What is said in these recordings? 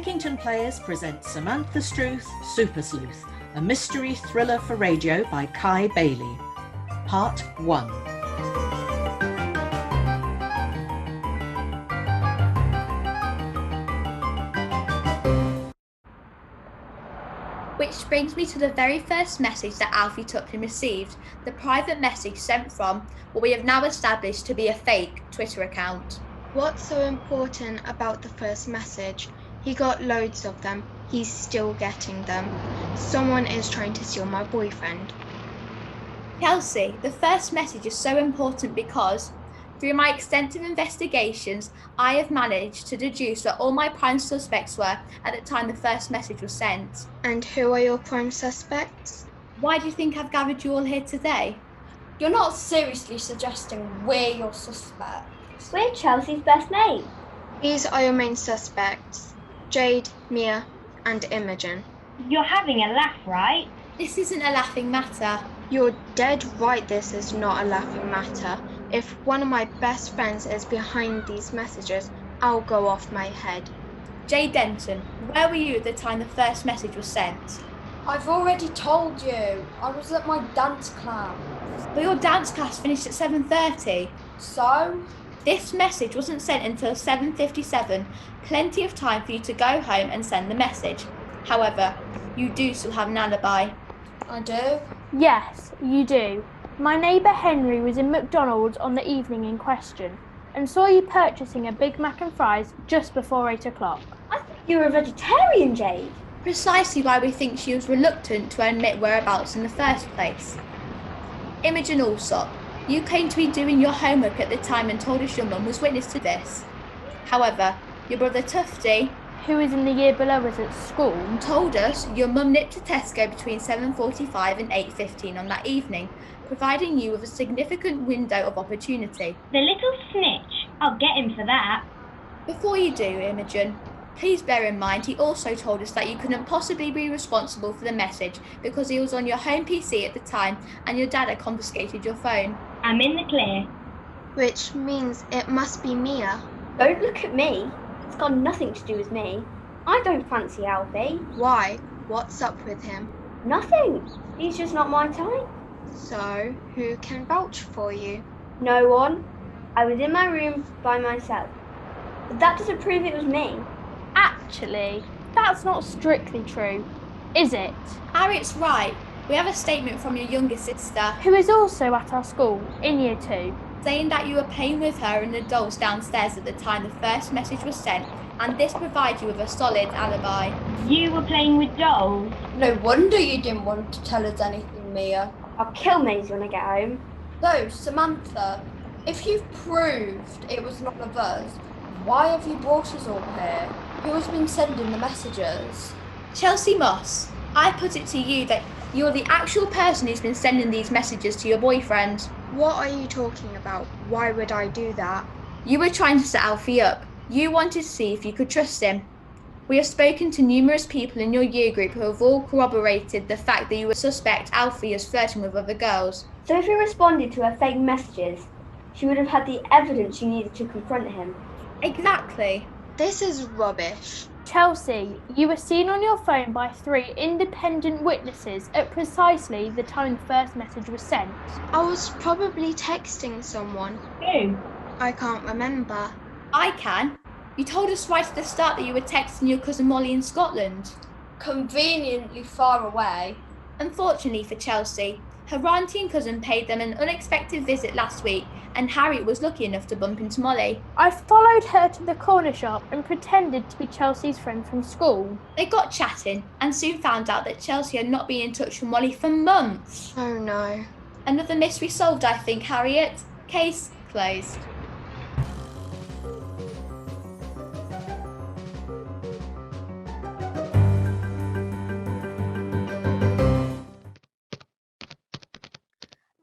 Heckington Players present Samantha Strewth, Super Sleuth, a mystery thriller for radio by Kai Bailey. Part 1. Which brings me to the very first message that Alfie Tuplin received, the private message sent from what we have now established to be a fake Twitter account. What's so important about the first message? He got loads of them. He's still getting them. Someone is trying to steal my boyfriend. Chelsea, the first message is so important because, through my extensive investigations, I have managed to deduce where all my prime suspects were at the time the first message was sent. And who are your prime suspects? Why do you think I've gathered you all here today? You're not seriously suggesting we're your suspects? We're Chelsea's best mate. These are your main suspects. Jade, Mia, and Imogen. You're having a laugh, right? This isn't a laughing matter. You're dead right, this is not a laughing matter. If one of my best friends is behind these messages, I'll go off my head. Jade Denton, where were you at the time the first message was sent? I've already told you. I was at my dance class. But your dance class finished at 7:30. So? This message wasn't sent until 7:57, plenty of time for you to go home and send the message. However, you do still have an alibi. I do? Yes, you do. My neighbour Henry was in McDonald's on the evening in question and saw you purchasing a Big Mac and fries just before 8 o'clock. I thought you were a vegetarian, Jade. Precisely why we think she was reluctant to admit whereabouts in the first place. Imogen Allsop, you claimed to be doing your homework at the time and told us your mum was witness to this. However, your brother Tufty, Who is in the year below us at school, told us your mum nipped to Tesco between 7:45 and 8:15 on that evening, providing you with a significant window of opportunity. The little snitch. I'll get him for that. Before you do, Imogen, please bear in mind he also told us that you couldn't possibly be responsible for the message because he was on your home PC at the time and your dad had confiscated your phone. I'm in the clear. Which means it must be Mia. Don't look at me. It's got nothing to do with me. I don't fancy Alfie. Why? What's up with him? Nothing. He's just not my type. So, who can vouch for you? No one. I was in my room by myself. But that doesn't prove it was me. actually, that's not strictly true, is it? Harriet's right. We have a statement from your younger sister Who is also at our school in year 2. saying that you were playing with her and the dolls downstairs at the time the first message was sent, and this provides you with a solid alibi. You were playing with dolls? No wonder you didn't want to tell us anything, Mia. I'll kill Maisie when I get home. So, Samantha, if you've proved it was none of us, why have you brought us all here? Who has been sending the messages? Chelsea Moss, I put it to you that you're the actual person who's been sending these messages to your boyfriend. What are you talking about? Why would I do that? You were trying to set Alfie up. You wanted to see if you could trust him. We have spoken to numerous people in your year group who have all corroborated the fact that you would suspect Alfie as flirting with other girls. So if he responded to her fake messages, she would have had the evidence she needed to confront him. Exactly. This is rubbish. Chelsea, you were seen on your phone by 3 independent witnesses at precisely the time the first message was sent. I was probably texting someone. Who? I can't remember. I can. You told us right at the start that you were texting your cousin Molly in Scotland. Conveniently far away. Unfortunately for Chelsea, her auntie and cousin paid them an unexpected visit last week, and Harriet was lucky enough to bump into Molly. I followed her to the corner shop and pretended to be Chelsea's friend from school. They got chatting and soon found out that Chelsea had not been in touch with Molly for months. Oh no. Another mystery solved, I think, Harriet. Case closed.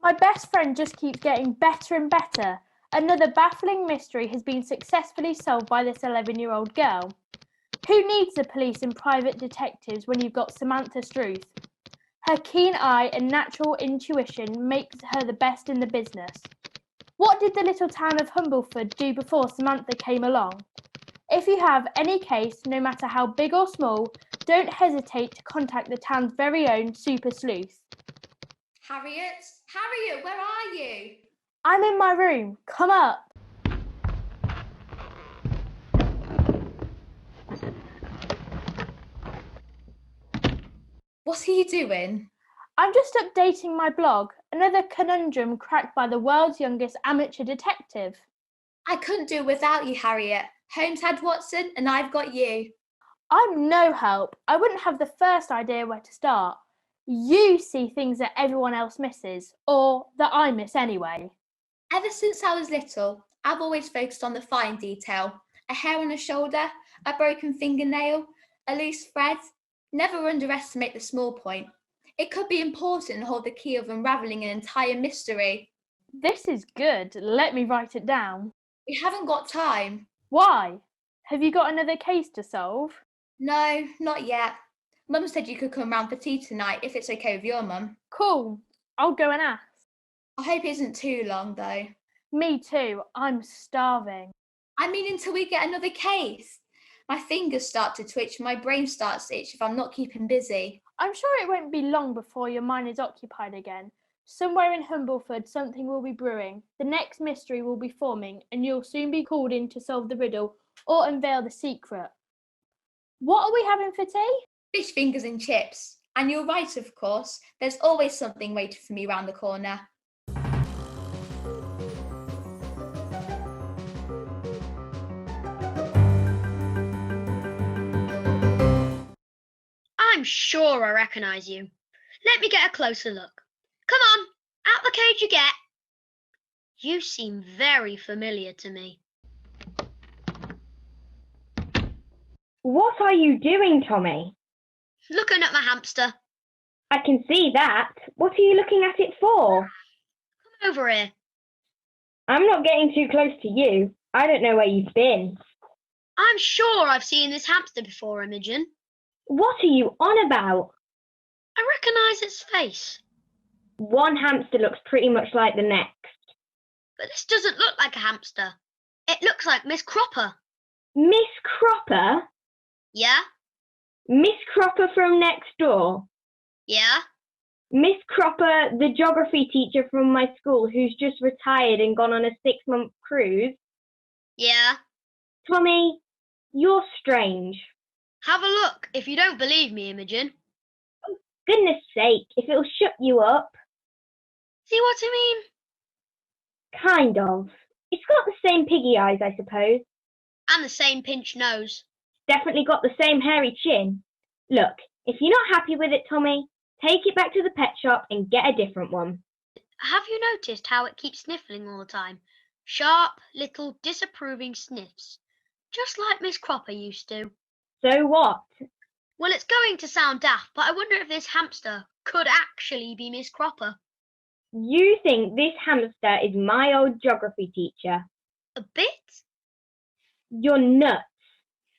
My best friend just keeps getting better and better. Another baffling mystery has been successfully solved by this 11-year-old girl. Who needs the police and private detectives when you've got Samantha Strewth? Her keen eye and natural intuition makes her the best in the business. What did the little town of Humbleford do before Samantha came along? If you have any case, no matter how big or small, don't hesitate to contact the town's very own Super Sleuth. Harriet? Harriet, where are you? I'm in my room. Come up. What are you doing? I'm just updating my blog. Another conundrum cracked by the world's youngest amateur detective. I couldn't do without you, Harriet. Holmes had Watson and I've got you. I'm no help. I wouldn't have the first idea where to start. You see things that everyone else misses, or that I miss anyway. Ever since I was little, I've always focused on the fine detail. A hair on a shoulder, a broken fingernail, a loose thread. Never underestimate the small point. It could be important and hold the key of unravelling an entire mystery. This is good. Let me write it down. We haven't got time. Why? Have you got another case to solve? No, not yet. Mum said you could come round for tea tonight if it's okay with your mum. Cool. I'll go and ask. I hope it isn't too long though. Me too. I'm starving. I mean until we get another case. My fingers start to twitch, my brain starts to itch if I'm not keeping busy. I'm sure it won't be long before your mind is occupied again. Somewhere in Humbleford something will be brewing. The next mystery will be forming and you'll soon be called in to solve the riddle or unveil the secret. What are we having for tea? Fish fingers and chips. And you're right, of course. There's always something waiting for me round the corner. I'm sure I recognise you. Let me get a closer look. Come on, out the cage you get. You seem very familiar to me. What are you doing, Tommy? Looking at my hamster. I can see that. What are you looking at it for? Come over here. I'm not getting too close to you. I don't know where you've been. I'm sure I've seen this hamster before, Imogen. What are you on about? I recognise its face. One hamster looks pretty much like the next. But this doesn't look like a hamster. It looks like Miss Cropper. Miss Cropper? Yeah? Miss Cropper from next door? Yeah? Miss Cropper, the geography teacher from my school who's just retired and gone on a 6-month cruise? Yeah? Tommy, you're strange. Have a look if you don't believe me, Imogen. Goodness sake, if it'll shut you up. See what I mean? Kind of. It's got the same piggy eyes, I suppose. And the same pinched nose. Definitely got the same hairy chin. Look, if you're not happy with it, Tommy, take it back to the pet shop and get a different one. Have you noticed how it keeps sniffling all the time? Sharp, little, disapproving sniffs. Just like Miss Cropper used to. So what? Well, it's going to sound daft, but I wonder if this hamster could actually be Miss Cropper. You think this hamster is my old geography teacher? A bit? You're nuts.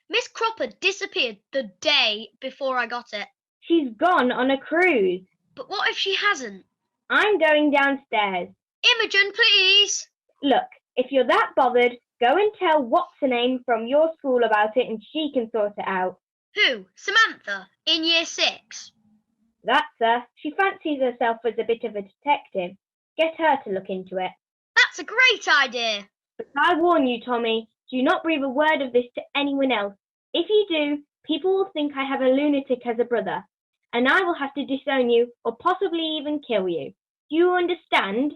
Miss Cropper disappeared the day before I got it. She's gone on a cruise. But what if she hasn't? I'm going downstairs. Imogen, please! Look, if you're that bothered, go and tell what's-her-name from your school about it and she can sort it out. Who? Samantha? In year 6? That's her. She fancies herself as a bit of a detective. Get her to look into it. That's a great idea! But I warn you, Tommy, do not breathe a word of this to anyone else. If you do, people will think I have a lunatic as a brother, and I will have to disown you or possibly even kill you. Do you understand?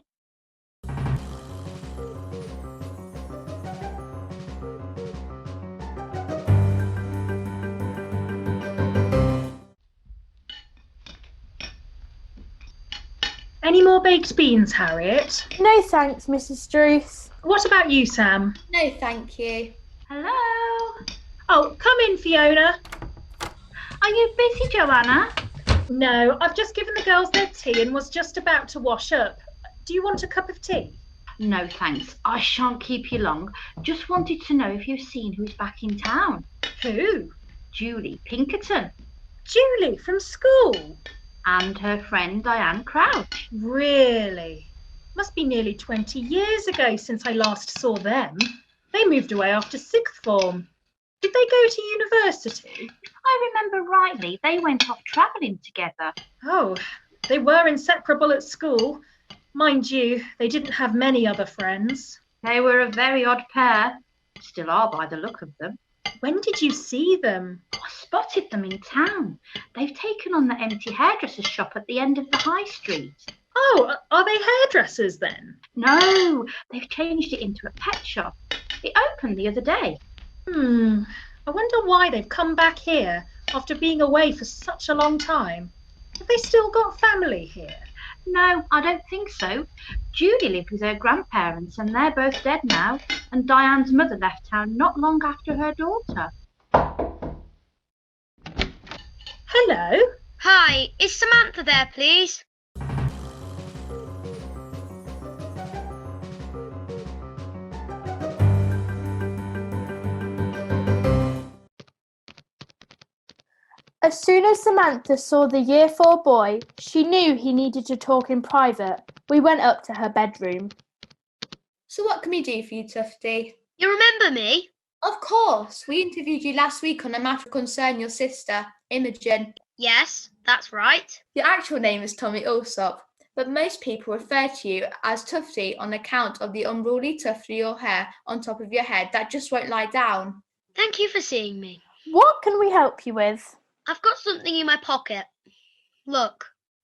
Any more baked beans, Harriet? No thanks, Mrs. Strewth. What about you, Sam? No, thank you. Hello? Oh, come in, Fiona. Are you busy, Joanna? No, I've just given the girls their tea and was just about to wash up. Do you want a cup of tea? No, thanks. I shan't keep you long. Just wanted to know if you've seen who's back in town. Who? Julie Pinkerton Julie from school. and her friend Diane Crouch. Really? Must be nearly 20 years ago since I last saw them. They moved away after 6th form. Did they go to university? I remember rightly, they went off travelling together. Oh, they were inseparable at school. Mind you, they didn't have many other friends. They were a very odd pair. Still are by the look of them. When did you see them? I spotted them in town. They've taken on the empty hairdresser's shop at the end of the high street. Oh, are they hairdressers then? No, they've changed it into a pet shop. It opened the other day. I wonder why they've come back here after being away for such a long time. Have they still got family here? No, I don't think so. Judy lived with her grandparents and they're both dead now. And Diane's mother left town not long after her daughter. Hello? Hi, is Samantha there, please? As soon as Samantha saw the Year 4 boy, she knew he needed to talk in private. We went up to her bedroom. So what can we do for you, Tufty? You remember me? Of course. We interviewed you last week on a matter concerning your sister, Imogen. Yes, that's right. Your actual name is Tommy Alsop, but most people refer to you as Tufty on account of the unruly tuft of your hair on top of your head that just won't lie down. Thank you for seeing me. What can we help you with? I've got something in my pocket. Look.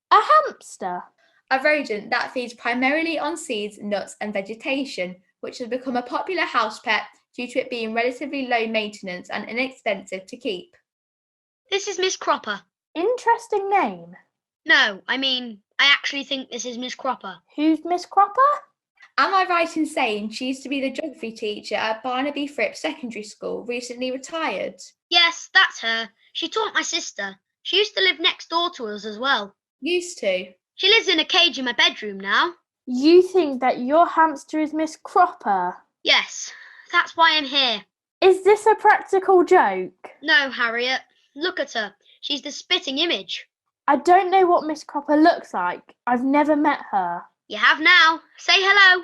A hamster? A rodent that feeds primarily on seeds, nuts and vegetation, which has become a popular house pet due to it being relatively low maintenance and inexpensive to keep. This is Miss Cropper. Interesting name. No, I actually think this is Miss Cropper. Who's Miss Cropper? Am I right in saying she used to be the geography teacher at Barnaby Fripp Secondary School, recently retired? Yes, that's her. She taught my sister. She used to live next door to us as well. Used to? She lives in a cage in my bedroom now. You think that your hamster is Miss Cropper? Yes, that's why I'm here. Is this a practical joke? No, Harriet. Look at her. She's the spitting image. I don't know what Miss Cropper looks like. I've never met her. You have now. Say hello.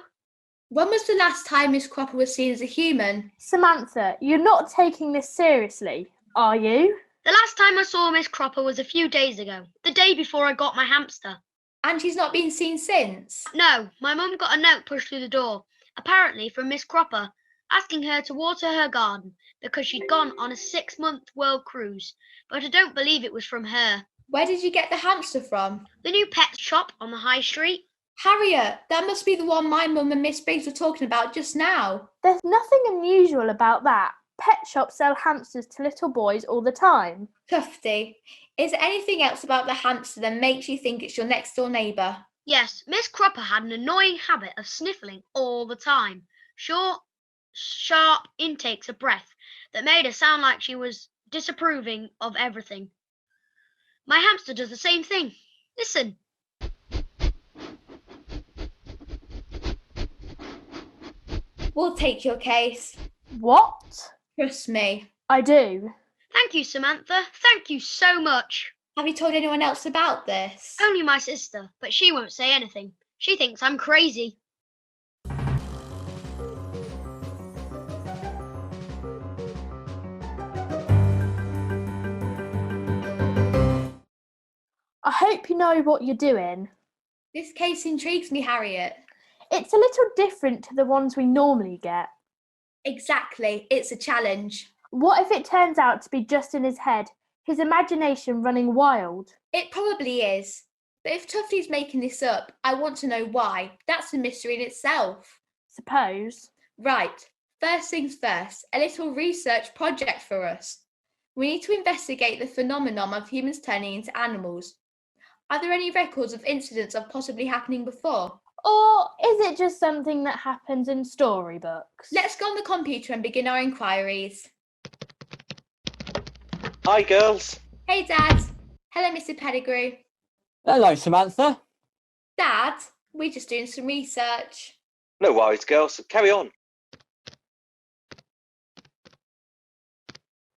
When was the last time Miss Cropper was seen as a human? Samantha, you're not taking this seriously, are you? The last time I saw Miss Cropper was a few days ago, the day before I got my hamster. And she's not been seen since? No, my mum got a note pushed through the door, apparently from Miss Cropper, asking her to water her garden because she'd gone on a 6-month world cruise, but I don't believe it was from her. Where did you get the hamster from? The new pet shop on the high street. Harriet, that must be the one my mum and Miss Briggs were talking about just now. There's nothing unusual about that. Pet shops sell hamsters to little boys all the time. Tufty, is there anything else about the hamster that makes you think it's your next door neighbour? Yes, Miss Cropper had an annoying habit of sniffling all the time. Short, sharp intakes of breath that made her sound like she was disapproving of everything. My hamster does the same thing. Listen. We'll take your case. What? Trust me. I do. Thank you, Samantha. Thank you so much. Have you told anyone else about this? Only my sister, but she won't say anything. She thinks I'm crazy. I hope you know what you're doing. This case intrigues me, Harriet. It's a little different to the ones we normally get. Exactly, it's a challenge. What if it turns out to be just in his head, his imagination running wild? It probably is. But if Tufty's making this up, I want to know why. That's a mystery in itself. Suppose. Right, first things first, a little research project for us. We need to investigate the phenomenon of humans turning into animals. Are there any records of incidents of possibly happening before? Or is it just something that happens in storybooks? Let's go on the computer and begin our inquiries. Hi, girls. Hey, Dad. Hello, Mr. Pettigrew. Hello, Samantha. Dad, we're just doing some research. No worries, girls. Carry on.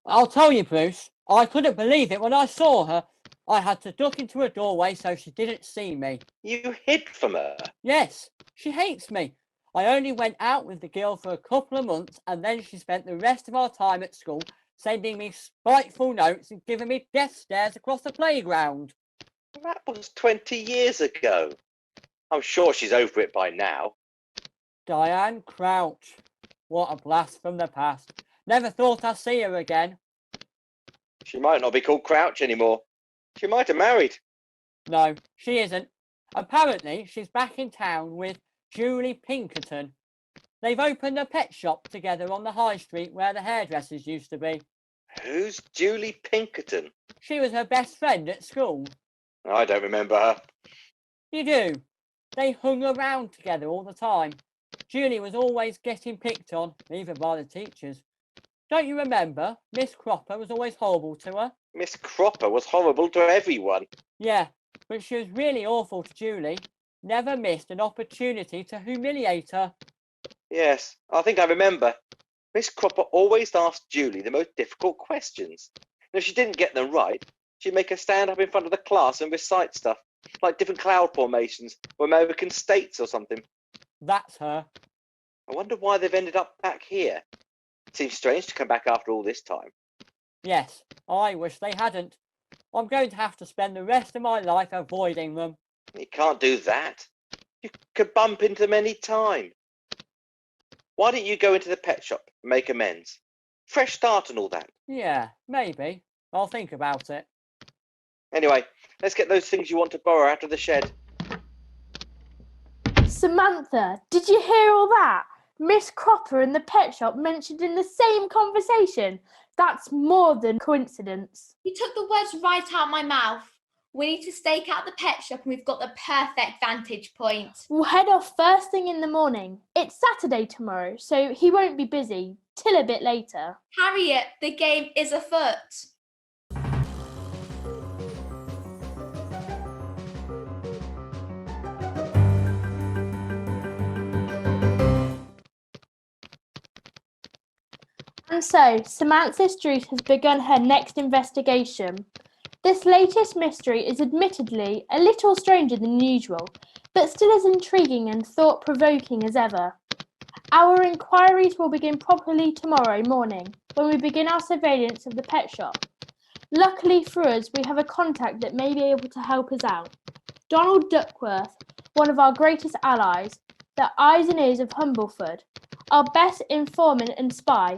I'll tell you, Bruce, I couldn't believe it when I saw her. I had to duck into a doorway so she didn't see me. You hid from her? Yes, she hates me. I only went out with the girl for a couple of months and then she spent the rest of our time at school sending me spiteful notes and giving me death stares across the playground. That was 20 years ago. I'm sure she's over it by now. Diane Crouch. What a blast from the past. Never thought I'd see her again. She might not be called Crouch anymore. She might have married. No, she isn't. Apparently, she's back in town with Julie Pinkerton. They've opened a pet shop together on the high street where the hairdressers used to be. Who's Julie Pinkerton? She was her best friend at school. I don't remember her. You do. They hung around together all the time. Julie was always getting picked on, even by the teachers. Don't you remember? Miss Cropper was always horrible to her. Miss Cropper was horrible to everyone. Yeah, but she was really awful to Julie. Never missed an opportunity to humiliate her. Yes, I think I remember. Miss Cropper always asked Julie the most difficult questions. And if she didn't get them right, she'd make her stand up in front of the class and recite stuff, like different cloud formations or American states or something. That's her. I wonder why they've ended up back here. Seems strange to come back after all this time. Yes, I wish they hadn't. I'm going to have to spend the rest of my life avoiding them. You can't do that. You could bump into them any time. Why don't you go into the pet shop and make amends? Fresh start and all that. Yeah, maybe. I'll think about it. Anyway, let's get those things you want to borrow out of the shed. Samantha, did you hear all that? Miss Cropper and the pet shop mentioned in the same conversation. That's more than coincidence. You took the words right out of my mouth. We need to stake out the pet shop and we've got the perfect vantage point. We'll head off first thing in the morning. It's Saturday tomorrow, so he won't be busy till a bit later. Harriet, the game is afoot. And so, Samantha Strewth has begun her next investigation. This latest mystery is admittedly a little stranger than usual, but still as intriguing and thought-provoking as ever. Our inquiries will begin properly tomorrow morning, when we begin our surveillance of the pet shop. Luckily for us, we have a contact that may be able to help us out. Donald Duckworth, one of our greatest allies, the eyes and ears of Humbleford, our best informant and spy.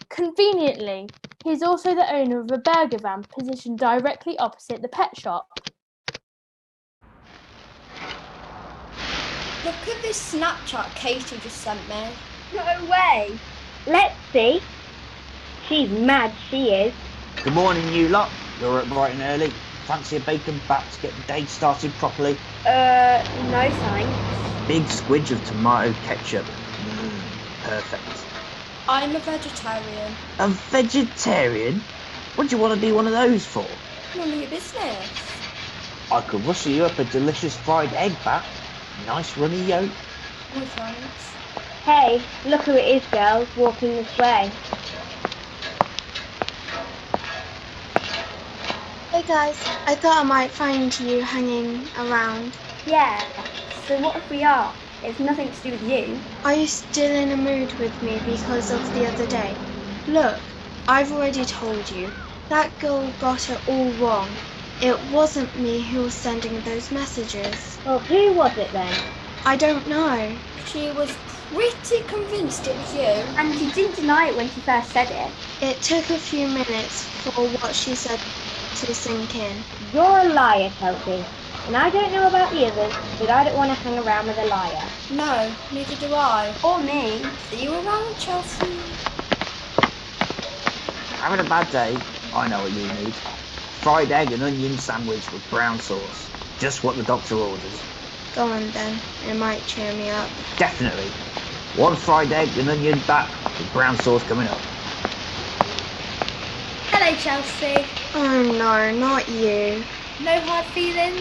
Conveniently, he is also the owner of a burger van positioned directly opposite the pet shop. Look at this Snapchat Katie just sent me. No way. Let's see. She's mad, she is. Good morning, you lot. You're up bright and early. Fancy a bacon bat to get the day started properly? No thanks. Big squidge of tomato ketchup. Perfect. I'm a vegetarian. A vegetarian? What do you want to be one of those for? None of your business. I could rustle you up a delicious fried egg bat. Nice runny yolk. No thanks. Hey, look who it is, girls, walking this way. Hey guys, I thought I might find you hanging around. Yeah, so what if we are? It's nothing to do with you. Are you still in a mood with me because of the other day? Look, I've already told you. That girl got it all wrong. It wasn't me who was sending those messages. Well, who was it then? I don't know. She was pretty convinced it was you. And she didn't deny it when she first said it. It took a few minutes for what she said to sink in. You're a liar, Chelsea. And I don't know about the others, but I don't want to hang around with a liar. No, neither do I. Or me. See you around, Chelsea. Having a bad day? I know what you need. Fried egg and onion sandwich with brown sauce. Just what the doctor orders. Go on then, it might cheer me up. Definitely. One fried egg and onion bat with brown sauce coming up. Hello, Chelsea. Oh no, not you. No hard feelings?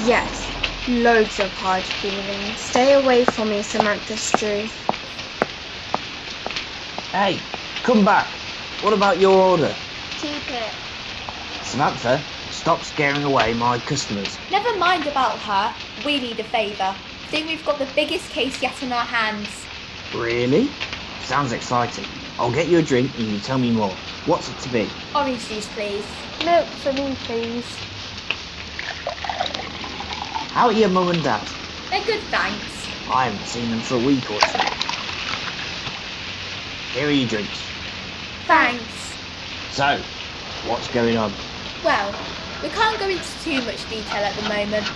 Yes. Loads of hard feelings. Stay away from me, Samantha Strewth. Hey, come back. What about your order? Keep it. Samantha, stop scaring away my customers. Never mind about her. We need a favour. Think we've got the biggest case yet in our hands. Really? Sounds exciting. I'll get you a drink and you tell me more. What's it to be? Orange juice, please. Milk for me, please. How are your mum and dad? They're good, thanks. I haven't seen them for a week or two. Here are your drinks. Thanks. So, what's going on? Well, we can't go into too much detail at the moment.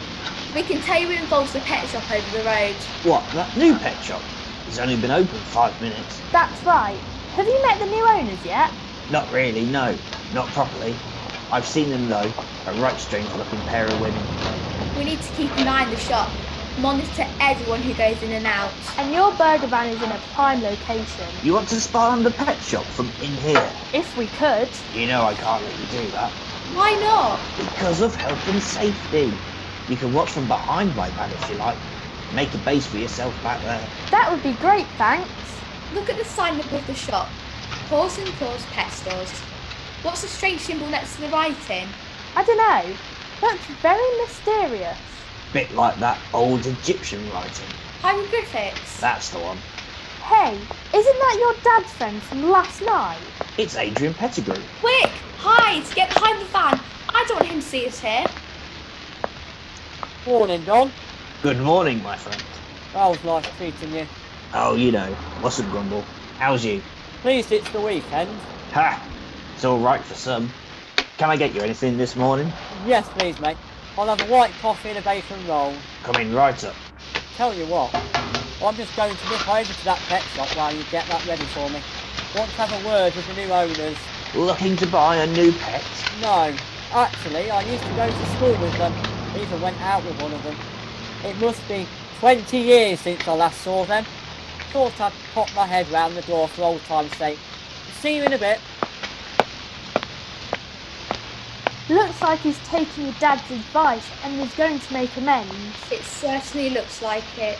We can tell you it involves the pet shop over the road. What, that new pet shop? It's only been open 5 minutes. That's right. Have you met the new owners yet? Not really, no. Not properly. I've seen them though. A right strange looking pair of women. We need to keep an eye on the shop, monitor everyone who goes in and out. And your burger van is in a prime location. You want to spy on the pet shop from in here? If we could. You know I can't let you do that. Why not? Because of health and safety. You can watch from behind my van if you like. Make a base for yourself back there. That would be great, thanks. Look at the sign above the shop. Paws and Claws Pet Stores. What's the strange symbol next to the writing? I don't know. Looks very mysterious. Bit like that old Egyptian writing. Hieroglyphics. That's the one. Hey, isn't that your dad's friend from last night? It's Adrian Pettigrew. Quick! Hide! Get behind the van! I don't want him to see us here. Morning, Don. Good morning, my friend. How's life treating you? Oh, you know, mustn't grumble. How's you? Pleased it's the weekend. Ha! It's all right for some. Can I get you anything this morning? Yes, please, mate. I'll have a white coffee and a bacon roll. Coming right up. Tell you what, I'm just going to nip over to that pet shop while you get that ready for me. Want to have a word with the new owners. Looking to buy a new pet? No, actually, I used to go to school with them. Even went out with one of them. It must be 20 years since I last saw them. Thought I'd pop my head round the door for old time's sake. See you in a bit. Looks like he's taking your dad's advice and is going to make amends. It certainly looks like it.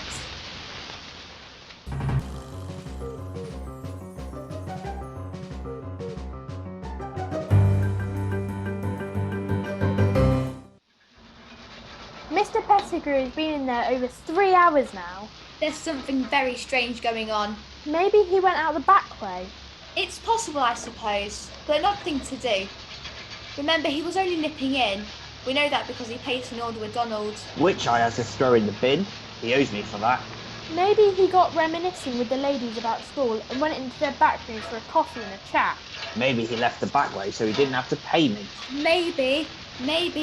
Mr. Pettigrew has been in there over 3 hours now. There's something very strange going on. Maybe he went out the back way. It's possible, I suppose, but nothing to do. Remember, he was only nipping in. We know that because he placed an order with Donald. Which I had to throw in the bin. He owes me for that. Maybe he got reminiscing with the ladies about school and went into their back rooms for a coffee and a chat. Maybe he left the back way so he didn't have to pay me. Maybe.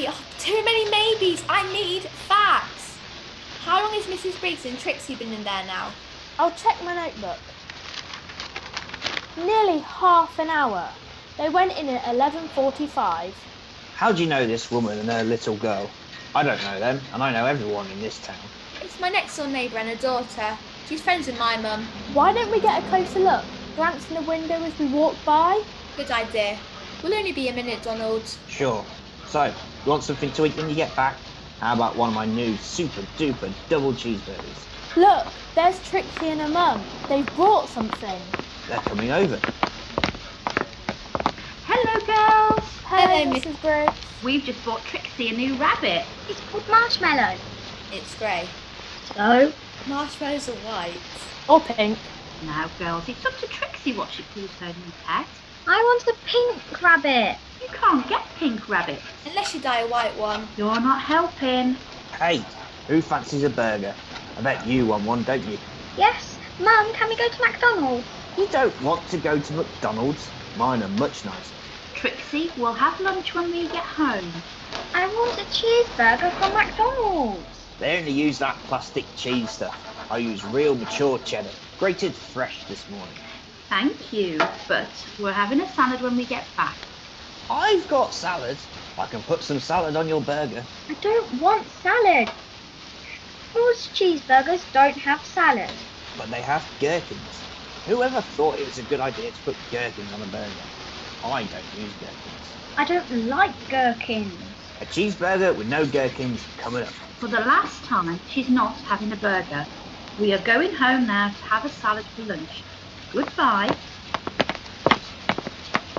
Oh, too many maybes. I need facts. How long has Mrs. Briggs and Trixie been in there now? I'll check my notebook. Nearly half an hour. They went in at 11:45. How do you know this woman and her little girl? I don't know them, and I know everyone in this town. It's my next door neighbour and her daughter. She's friends with my mum. Why don't we get a closer look? Glance in the window as we walk by? Good idea. We'll only be a minute, Donald. Sure. So, you want something to eat when you get back? How about one of my new super duper double cheeseburgers? Look, there's Trixie and her mum. They've brought something. They're coming over. Hello, girls. Hello, Mrs. Briggs. We've just bought Trixie a new rabbit. It's called Marshmallow. It's grey. So? Marshmallows are white. Or pink. Now, girls, it's up to Trixie what she calls her new pet. I want a pink rabbit. You can't get pink rabbits. Unless you dye a white one. You're not helping. Hey, who fancies a burger? I bet you want one, don't you? Yes. Mum, can we go to McDonald's? You don't want to go to McDonald's. Mine are much nicer. Trixie, we'll have lunch when we get home. I want a cheeseburger from McDonald's. They only use that plastic cheese stuff. I use real mature cheddar, grated fresh this morning. Thank you, but we're having a salad when we get back. I've got salad. I can put some salad on your burger. I don't want salad. Most cheeseburgers don't have salad. But they have gherkins. Whoever thought it was a good idea to put gherkins on a burger? I don't use gherkins. I don't like gherkins. A cheeseburger with no gherkins coming up. For the last time, she's not having a burger. We are going home now to have a salad for lunch. Goodbye.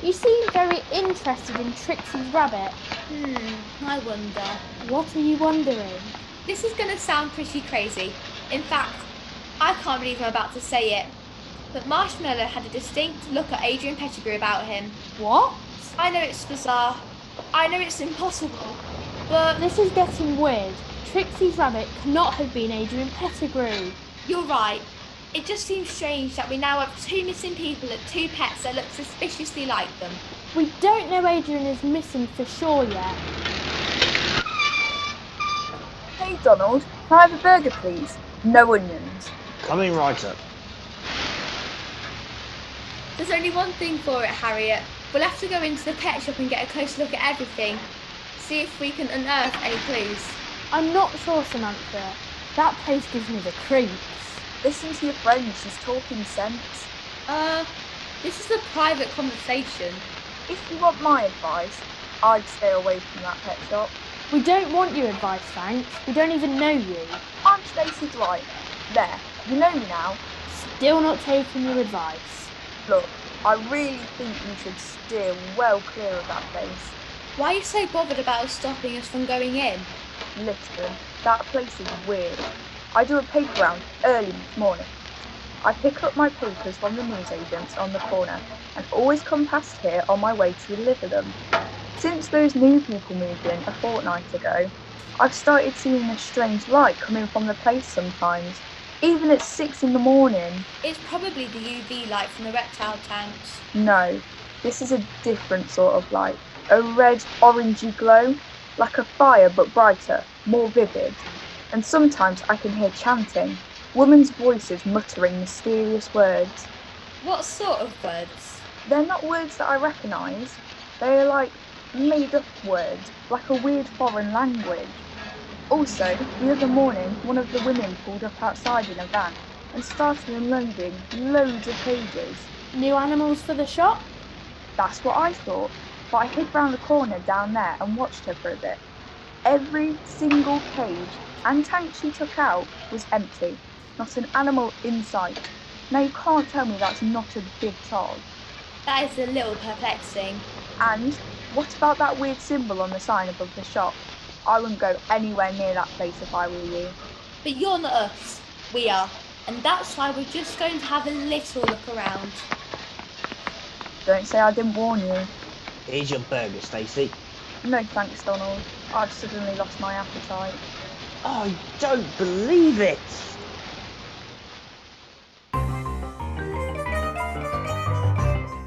You seem very interested in Trixie's rabbit. I wonder. What are you wondering? This is going to sound pretty crazy. In fact, I can't believe I'm about to say it. but Marshmallow had a distinct look at Adrian Pettigrew about him. What? I know it's bizarre. I know it's impossible. But This is getting weird. Trixie's rabbit cannot have been Adrian Pettigrew. you're right. It just seems strange that we now have 2 missing people and 2 pets that look suspiciously like them. We don't know Adrian is missing for sure yet. Hey Donald, can I have a burger please? No onions. Coming right up. There's only one thing for it, Harriet. We'll have to go into the pet shop and get a close look at everything. See if we can unearth any clues. I'm not sure, Samantha. That place gives me the creeps. Listen to your friend, she's talking sense. This is a private conversation. If you want my advice, I'd stay away from that pet shop. We don't want your advice, thanks. We don't even know you. I'm Stacey Dwight. There, you know me now. Still not taking your advice. Look, I really think you should steer well clear of that place. Why are you so bothered about stopping us from going in? Listen, that place is weird. I do a paper round early each morning. I pick up my papers from the newsagents on the corner and always come past here on my way to deliver them. Since those new people moved in a fortnight ago, I've started seeing a strange light coming from the place sometimes, even at 6 in the morning. It's probably the UV light from the reptile tanks. No, this is a different sort of light. A red, orangey glow, like a fire but brighter, more vivid. And sometimes I can hear chanting, women's voices muttering mysterious words. What sort of words? They're not words that I recognise. They're like made-up words, like a weird foreign language. Also, the other morning, one of the women pulled up outside in a van and started unloading loads of cages. New animals for the shop? That's what I thought, but I hid round the corner down there and watched her for a bit. Every single cage and tank she took out was empty, not an animal in sight. Now you can't tell me that's not a big tog. That is a little perplexing. And what about that weird symbol on the sign above the shop? I wouldn't go anywhere near that place if I were you. But you're not us. We are. And that's why we're just going to have a little look around. Don't say I didn't warn you. Here's your burger, Stacey. No thanks, Donald. I've suddenly lost my appetite. I don't believe it.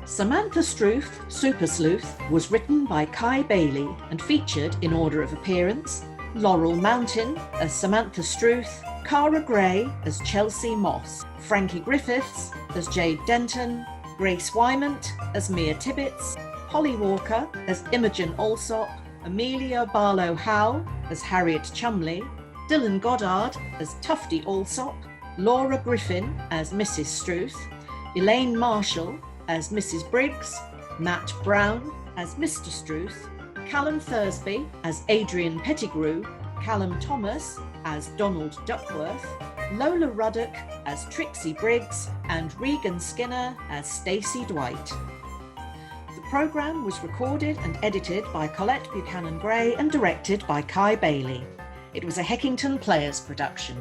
Samantha Strewth, Super Sleuth, was written by Kai Bailey and featured in order of appearance Laurel Mountain as Samantha Strewth, Cara Gray as Chelsea Moss, Frankie Griffiths as Jade Denton, Grace Wymant as Mia Tibbets, Holly Walker as Imogen Alsop, Amelia Barlow Howe as Harriet Chumley, Dylan Goddard as Tufty Alsop, Laura Griffin as Mrs. Strewth, Elaine Marshall as Mrs. Briggs, Matt Brown as Mr. Strewth, Callum Thursby as Adrian Pettigrew, Callum Thomas as Donald Duckworth, Lola Ruddock as Trixie Briggs, and Regan Skinner as Stacey Dwight. The programme was recorded and edited by Colette Buchanan Gray and directed by Kai Bailey. It was a Heckington Players production.